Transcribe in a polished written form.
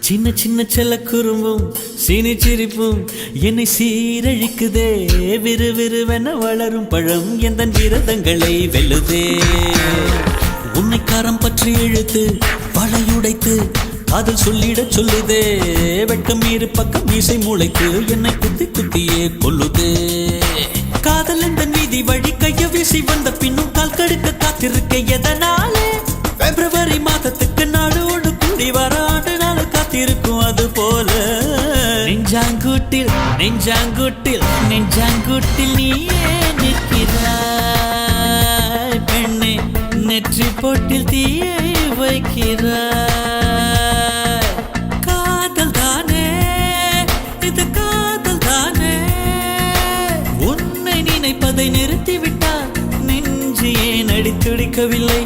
சின்ன சின்ன செல்ல குறும்பும் சீனி சிரிப்பும் என்னை சீரழிக்குதே. விறுவிறுவென வளரும் பழம் எந்த விரதங்களை வெல்லுதே. உன்னை காரம் பற்றி இழுத்து வளையுடைத்து அதில் சொல்லிட சொல்லுதே. வெட்கம் இரு பக்கம் மீசை முளைத்து என்னை குத்தி குத்தியே கொல்லுதே. காதல் எந்த நீதி வழி கைய வீசி வந்த பின்னும் கால் கடுக்க காத்திருக்க எதனாலே? பிப்ரவரி மாதத்துக்கு நாடோடு கூடி வர ஆண்டு நாள் காத்திருக்கும். அது போல நெஞ்சாங்கூட்டில் நெஞ்சாங்கூட்டில் நெஞ்சாங்கூட்டில் நீயே நிற்கிறாய் பெண்ணே. நெற்றி போட்டில் தீயை வைக்கிறாய். காதல் தானே இது, காதல் தானே. உன்னை நினைப்பதை நிறுத்திவிட்டால் நெஞ்சு ஏன் அடித்துடிக்கவில்லை?